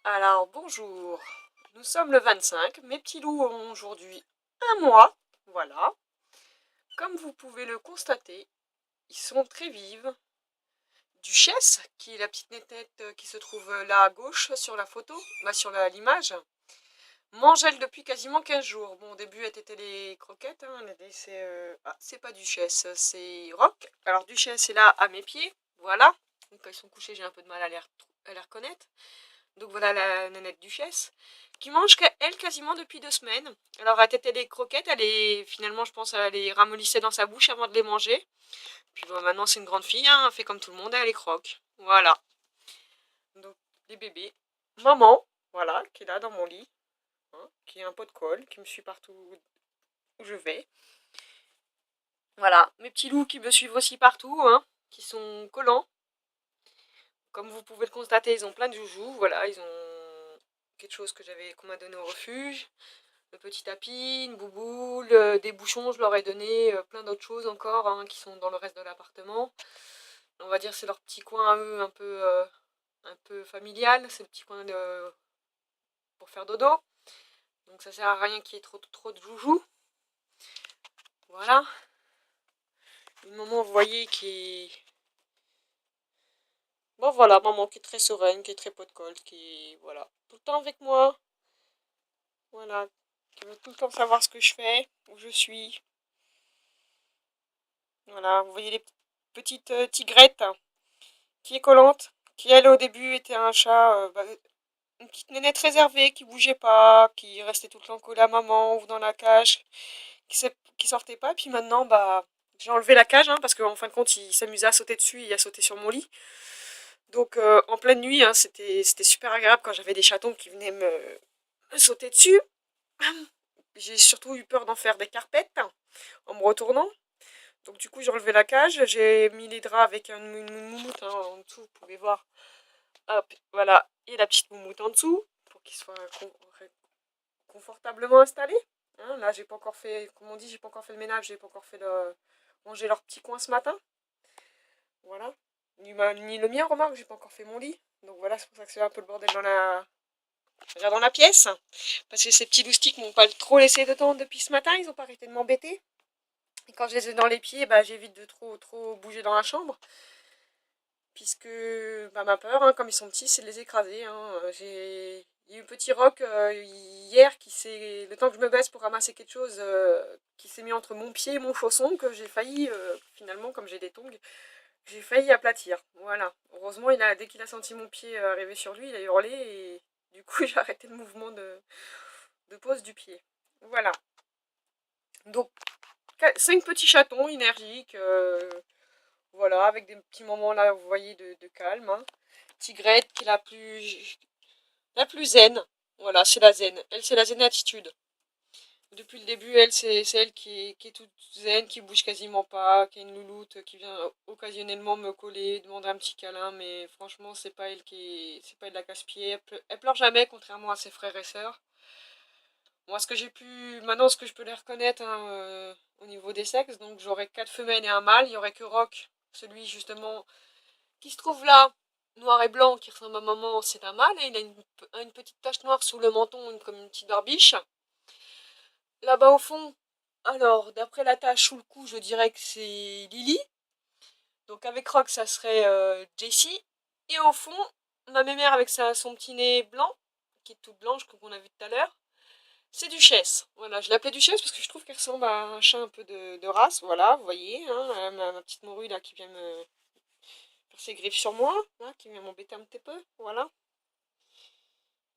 Alors bonjour, nous sommes le 25, mes petits loups ont aujourd'hui un mois, voilà. Comme vous pouvez le constater, ils sont très vives. Duchesse, qui est la petite nénette qui se trouve là à gauche sur la photo, sur l'image, mange elle depuis quasiment 15 jours. Bon, au début elle était les croquettes, hein, c'est pas Duchesse, c'est Rock. Alors Duchesse est là à mes pieds, voilà. Donc, quand ils sont couchés, j'ai un peu de mal à les reconnaître. Donc voilà la nénette Duchesse, qui mange elle quasiment depuis 2 semaines. Alors elle tétait les croquettes, finalement je pense elle les ramollissait dans sa bouche avant de les manger. Puis bon, maintenant c'est une grande fille, hein, elle fait comme tout le monde, elle les croque. Voilà. Donc les bébés. Maman, voilà, qui est là dans mon lit, hein, qui a un pot de colle, qui me suit partout où je vais. Voilà, mes petits loups qui me suivent aussi partout, hein, qui sont collants. Comme vous pouvez le constater, ils ont plein de joujoux, voilà, ils ont quelque chose qu'on m'a donné au refuge. Le petit tapis, une bouboule, des bouchons, je leur ai donné plein d'autres choses encore, hein, qui sont dans le reste de l'appartement. On va dire c'est leur petit coin à eux un peu familial, c'est le petit coin pour faire dodo. Donc ça sert à rien qu'il y ait trop de joujoux. Voilà. Une maman, vous voyez, qui est... Bon voilà, maman qui est très sereine, qui est très pot de colle, qui est, voilà, tout le temps avec moi. Voilà, qui veut tout le temps savoir ce que je fais, où je suis. Voilà, vous voyez les petites tigrettes, hein, qui est collante, qui elle au début était un chat, une petite nénette réservée, qui bougeait pas, qui restait tout le temps collée à maman ou dans la cage, qui sortait pas. Et puis maintenant, j'ai enlevé la cage, hein, parce qu'en fin de compte, il s'amusait à sauter dessus et à sauter sur mon lit. Donc en pleine nuit, hein, c'était super agréable quand j'avais des chatons qui venaient me sauter dessus. J'ai surtout eu peur d'en faire des carpettes, hein, en me retournant. Donc du coup j'ai enlevé la cage, j'ai mis les draps avec une moumoute, hein, en dessous, vous pouvez voir. Hop, voilà, et la petite moumoute en dessous, pour qu'ils soient confortablement installés. Hein, là j'ai pas encore fait, comme on dit, j'ai pas encore fait le ménage, j'ai pas encore fait ranger leur petit coin ce matin. Voilà. Ni le mien, remarque, j'ai pas encore fait mon lit. Donc voilà, c'est pour ça que c'est un peu le bordel dans la pièce. Parce que ces petits loustiques m'ont pas trop laissé de temps depuis ce matin, ils ont pas arrêté de m'embêter. Et quand je les ai dans les pieds, j'évite de trop bouger dans la chambre. Puisque ma peur, hein, comme ils sont petits, c'est de les écraser. Hein. Il y a eu un petit roc hier qui s'est, le temps que je me baisse pour ramasser quelque chose, qui s'est mis entre mon pied et mon chausson, que j'ai failli, finalement, comme j'ai des tongs, j'ai failli aplatir. Voilà. Heureusement, dès qu'il a senti mon pied arriver sur lui, il a hurlé et du coup j'ai arrêté le mouvement de pose du pied. Voilà. Donc 5 petits chatons énergiques, voilà, avec des petits moments là, vous voyez, de calme. Hein. Tigrette qui est la plus zen. Voilà, c'est la zen. Elle, c'est la zen attitude. Depuis le début, elle, c'est elle qui est toute zen, qui bouge quasiment pas, qui est une louloute, qui vient occasionnellement me coller, demander un petit câlin, mais franchement, c'est pas elle la casse-pied. Elle pleure jamais, contrairement à ses frères et sœurs. Moi, maintenant, ce que je peux les reconnaître, hein, au niveau des sexes, donc j'aurais 4 femelles et un mâle. Il y aurait que Rock, celui justement qui se trouve là, noir et blanc, qui ressemble à maman, c'est un mâle, et il a une petite tache noire sous le menton, comme une petite barbiche. Là-bas au fond, alors, d'après la tache sous le cou, je dirais que c'est Lily. Donc avec Rock, ça serait Jessie. Et au fond, ma mémère avec son petit nez blanc, qui est toute blanche, qu'on a vu tout à l'heure, c'est Duchesse. Voilà, je l'appelais Duchesse parce que je trouve qu'elle ressemble à un chat un peu de race. Voilà, vous voyez, hein, ma petite morue là qui vient me faire ses griffes sur moi, hein, qui vient m'embêter un petit peu. Voilà.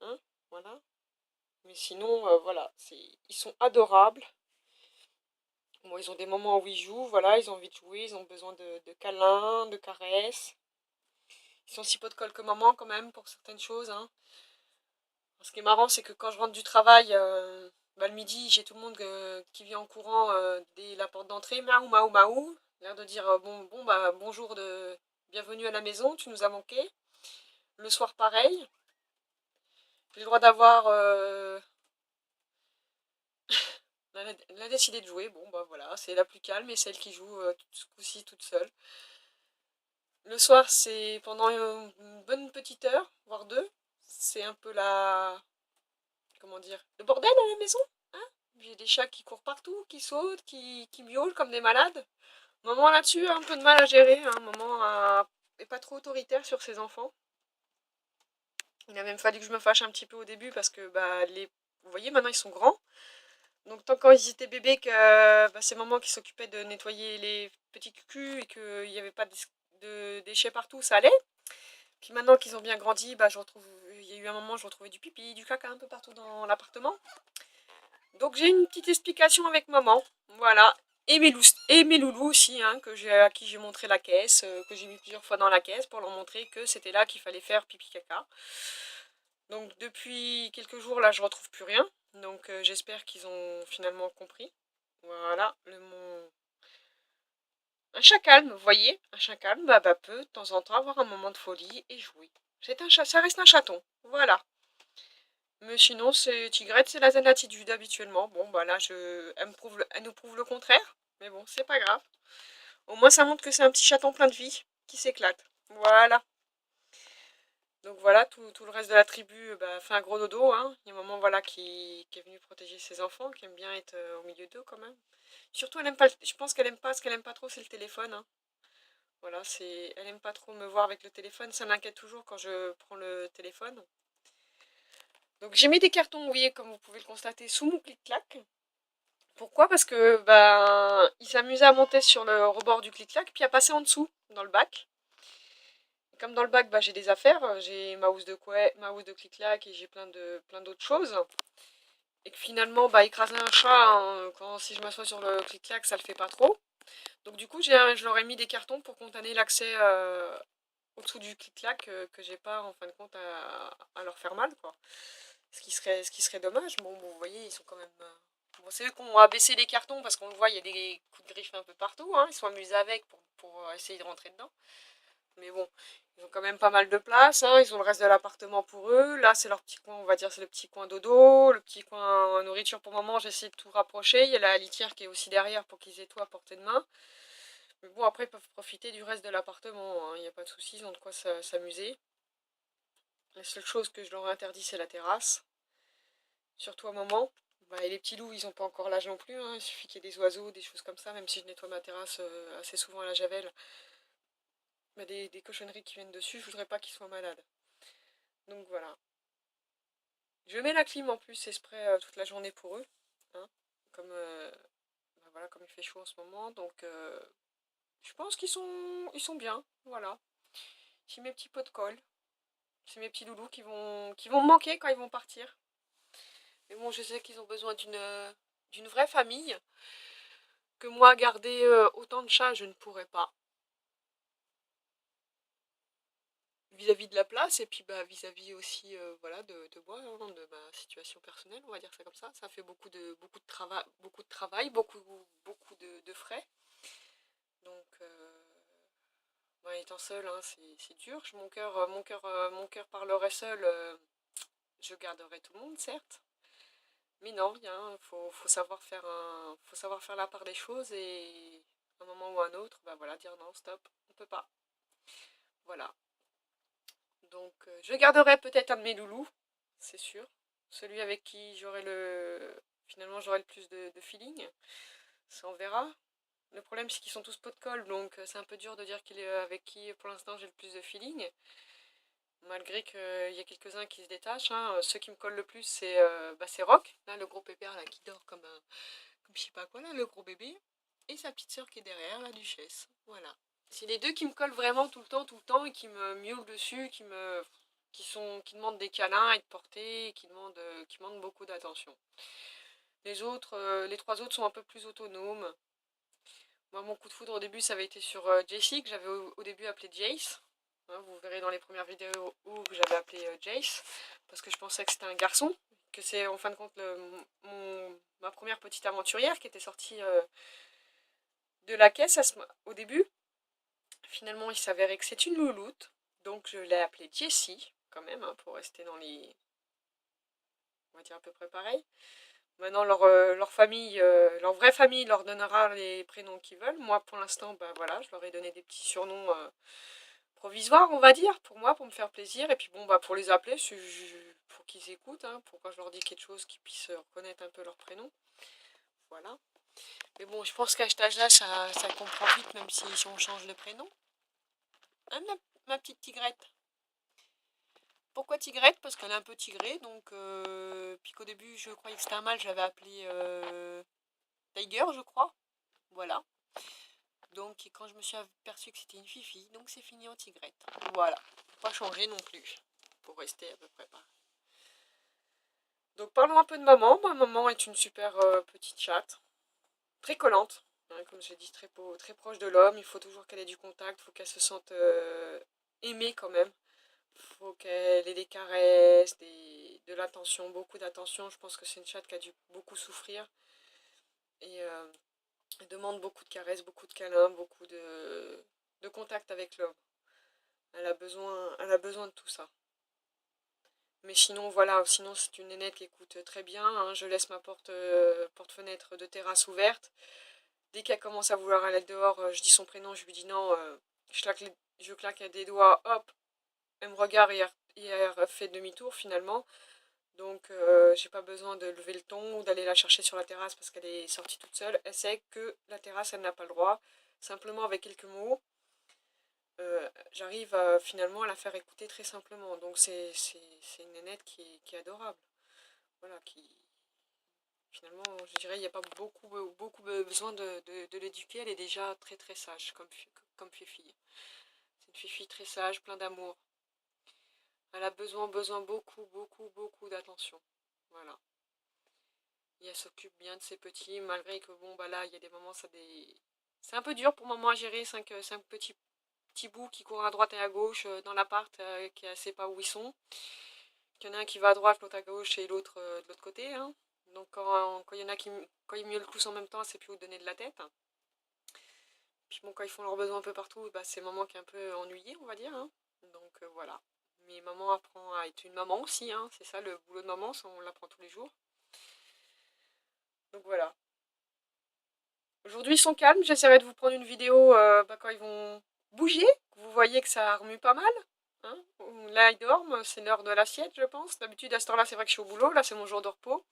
Hein, voilà. Mais sinon, voilà, ils sont adorables. Bon, ils ont des moments où ils jouent, voilà, ils ont envie de jouer, ils ont besoin de câlins, de caresses. Ils sont si peu de colle que maman quand même pour certaines choses. Hein. Ce qui est marrant, c'est que quand je rentre du travail, le midi, j'ai tout le monde qui vient en courant dès la porte d'entrée, maou maou maou, l'air de dire bonjour, bienvenue à la maison, tu nous as manqué. Le soir pareil. J'ai le droit d'avoir elle a décidé de jouer, bon voilà, c'est la plus calme et celle qui joue ce coup-ci toute seule. Le soir, c'est pendant une bonne petite heure, voire deux. c'est un peu la... Comment dire? Le bordel à la maison, hein. J'ai des chats qui courent partout, qui sautent, qui miaulent comme des malades. Maman là-dessus a un peu de mal à gérer, hein. Est pas trop autoritaire sur ses enfants. Il a même fallu que je me fâche un petit peu au début parce que bah, vous voyez maintenant ils sont grands. Donc tant quand ils étaient bébés que bah, c'est maman qui s'occupait de nettoyer les petits cucus et qu'il n'y avait pas de déchets partout, ça allait. Puis maintenant qu'ils ont bien grandi, bah, il y a eu un moment où je retrouvais du pipi, du caca un peu partout dans l'appartement. Donc j'ai une petite explication avec maman, voilà. Et mes loulous aussi, hein, à qui j'ai montré la caisse, que j'ai mis plusieurs fois dans la caisse pour leur montrer que c'était là qu'il fallait faire pipi caca. Donc depuis quelques jours là je retrouve plus rien. Donc j'espère qu'ils ont finalement compris. Voilà, un chat calme, vous voyez, un chat calme peut de temps en temps avoir un moment de folie et jouer. C'est un chat, ça reste un chaton, voilà. Mais sinon, Tigrette, c'est la zen attitude habituellement. Bon, bah là, elle nous prouve le contraire. Mais bon, c'est pas grave. Au moins, ça montre que c'est un petit chaton plein de vie qui s'éclate. Voilà. Donc voilà, tout le reste de la tribu bah, fait un gros dodo. Hein. Il y a un moment voilà, qui est venu protéger ses enfants, qui aime bien être au milieu d'eux quand même. Surtout, elle aime pas, je pense qu'elle aime pas, ce qu'elle aime pas trop, c'est le téléphone. Hein. Voilà, elle aime pas trop me voir avec le téléphone. Ça m'inquiète toujours quand je prends le téléphone. Donc j'ai mis des cartons, vous voyez, comme vous pouvez le constater, sous mon clic-clac. Pourquoi? Parce que ben, il s'amusait à monter sur le rebord du clic-clac, puis à passer en dessous, dans le bac. Et comme dans le bac, bah, j'ai des affaires, j'ai ma housse de clic-clac et j'ai plein d'autres choses. Et que finalement, bah, écraser un chat, hein, si je m'assois sur le clic-clac, ça le fait pas trop. Donc du coup, je leur ai mis des cartons pour contenir l'accès au-dessous du clic-clac que j'ai pas en fin de compte à leur faire mal, quoi. Ce qui serait dommage. Bon, vous voyez, ils sont quand même. Bon, c'est eux qui ont abaissé les cartons parce qu'on le voit, il y a des coups de griffe un peu partout. Hein. Ils sont amusés avec pour essayer de rentrer dedans. Mais bon, ils ont quand même pas mal de place. Hein. Ils ont le reste de l'appartement pour eux. Là, c'est leur petit coin, on va dire, c'est le petit coin dodo, le petit coin nourriture pour maman. J'essaie de tout rapprocher. Il y a la litière qui est aussi derrière pour qu'ils aient tout à portée de main. Mais bon, après, ils peuvent profiter du reste de l'appartement. Hein. Il n'y a pas de soucis, ils ont de quoi s'amuser. La seule chose que je leur ai interdit, c'est la terrasse. Surtout à un moment. Bah, et les petits loups, ils n'ont pas encore l'âge non plus. Hein. Il suffit qu'il y ait des oiseaux, des choses comme ça. Même si je nettoie ma terrasse assez souvent à la javel. Mais des cochonneries qui viennent dessus, je voudrais pas qu'ils soient malades. Donc voilà. Je mets la clim en plus exprès toute la journée pour eux. Hein. Comme, bah voilà, comme il fait chaud en ce moment. Donc je pense ils sont bien. Voilà. J'ai mes petits pots de colle. C'est mes petits loulous qui vont me manquer quand ils vont partir. Mais bon, je sais qu'ils ont besoin d'une vraie famille. Que moi, garder autant de chats, je ne pourrais pas. Vis-à-vis de la place, et puis bah, vis-à-vis aussi voilà, de moi, hein, de ma situation personnelle, on va dire ça comme ça. Ça fait beaucoup de travail, beaucoup de frais. Donc, bah, étant seule, hein, c'est dur. Mon cœur parlerait seul. Je garderais tout le monde, certes. Mais non, faut savoir faire la part des choses et à un moment ou à un autre, bah voilà, dire non, stop, on peut pas. Voilà. Donc je garderai peut-être un de mes loulous, c'est sûr. Celui avec qui finalement j'aurai le plus de feeling. Ça on verra. Le problème c'est qu'ils sont tous pot de colle, donc c'est un peu dur de dire avec qui pour l'instant j'ai le plus de feeling. Malgré qu'il y a quelques-uns qui se détachent. Hein. Ceux qui me collent le plus, c'est Rock, là, le gros pépère là, qui dort comme je sais pas quoi, là, le gros bébé. Et sa petite sœur qui est derrière, la duchesse. Voilà. C'est les deux qui me collent vraiment tout le temps, et qui me miaulent dessus, qui demandent des câlins à être portés, qui demandent beaucoup d'attention. Les trois autres sont un peu plus autonomes. Moi, mon coup de foudre au début, ça avait été sur Jessie, que j'avais au début appelé Jace. Hein, vous verrez dans les premières vidéos où j'avais appelé Jace, parce que je pensais que c'était un garçon, que c'est en fin de compte ma première petite aventurière qui était sortie de la caisse au début. Finalement, il s'avérait que c'est une louloute, donc je l'ai appelée Jessie, quand même, hein, pour rester dans les... On va dire à peu près pareil. Maintenant, leur famille, leur vraie famille leur donnera les prénoms qu'ils veulent. Moi, pour l'instant, bah, voilà, je leur ai donné des petits surnoms provisoire, on va dire, pour moi, pour me faire plaisir. Et puis bon, bah pour les appeler, pour qu'ils écoutent, hein, pour quand je leur dis quelque chose, qu'ils puissent reconnaître un peu leur prénom. Voilà. Mais bon, je pense qu'à cet âge-là, ça comprend vite, même si on change le prénom. Hein, ma petite tigrette. Pourquoi tigrette? Parce qu'elle est un peu tigrée, donc puis qu'au début je croyais que c'était un mâle, j'avais appelé Tiger, je crois. Voilà. Donc quand je me suis aperçue que c'était une fifi, donc c'est fini en tigrette. Voilà. Pas changer non plus. Pour rester à peu près pareil. Donc parlons un peu de maman. Ma maman est une super petite chatte. Très collante. Hein, comme j'ai dit, très proche de l'homme. Il faut toujours qu'elle ait du contact. Il faut qu'elle se sente aimée quand même. Faut qu'elle ait des caresses, de l'attention, beaucoup d'attention. Je pense que c'est une chatte qui a dû beaucoup souffrir. Et elle demande beaucoup de caresses, beaucoup de câlins, beaucoup de contact avec l'homme. Elle a besoin de tout ça. Mais sinon, voilà, sinon c'est une nénette qui écoute très bien. Hein. Je laisse ma porte-fenêtre de terrasse ouverte. Dès qu'elle commence à vouloir aller dehors, je dis son prénom, je lui dis non, je claque des doigts, hop, elle me regarde et elle fait demi-tour finalement. Donc j'ai pas besoin de lever le ton ou d'aller la chercher sur la terrasse parce qu'elle est sortie toute seule. Elle sait que la terrasse, elle n'a pas le droit. Simplement avec quelques mots, j'arrive finalement à la faire écouter très simplement. Donc c'est une nénette qui est adorable. Voilà, finalement, je dirais, il n'y a pas beaucoup besoin de l'éduquer. Elle est déjà très très sage comme fille. C'est une fille très sage, plein d'amour. Elle a besoin beaucoup d'attention. Voilà. Et elle s'occupe bien de ses petits, malgré que bon, bah là, il y a des moments, c'est un peu dur pour maman à gérer, cinq petits bouts qui courent à droite et à gauche dans l'appart, qui ne sait pas où ils sont. Il y en a un qui va à droite, l'autre à gauche et l'autre de l'autre côté. Hein. Donc quand il y en a quand ils miaulent tous en même temps, elle sait plus où donner de la tête. Puis bon, quand ils font leurs besoins un peu partout, bah, c'est maman qui est un peu ennuyée, on va dire. Hein. Donc voilà. Mais maman apprend à être une maman aussi, hein. C'est ça le boulot de maman, on l'apprend tous les jours. Donc voilà. Aujourd'hui ils sont calmes, j'essaierai de vous prendre une vidéo quand ils vont bouger. Vous voyez que ça remue pas mal. Hein. Là ils dorment, c'est l'heure de l'assiette je pense. D'habitude à cette heure-là c'est vrai que je suis au boulot, là c'est mon jour de repos.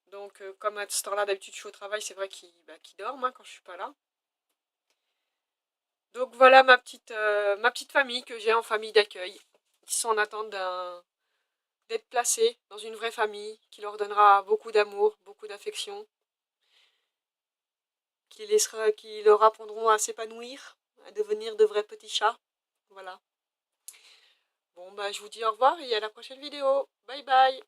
Donc comme à cette heure-là d'habitude je suis au travail, c'est vrai qu'ils dorment hein, quand je suis pas là. Donc voilà ma petite famille que j'ai en famille d'accueil. Qui sont en attente d'être placés dans une vraie famille, qui leur donnera beaucoup d'amour, beaucoup d'affection. Qui leur apprendront à s'épanouir, à devenir de vrais petits chats. Voilà. Bon, bah, je vous dis au revoir et à la prochaine vidéo. Bye bye.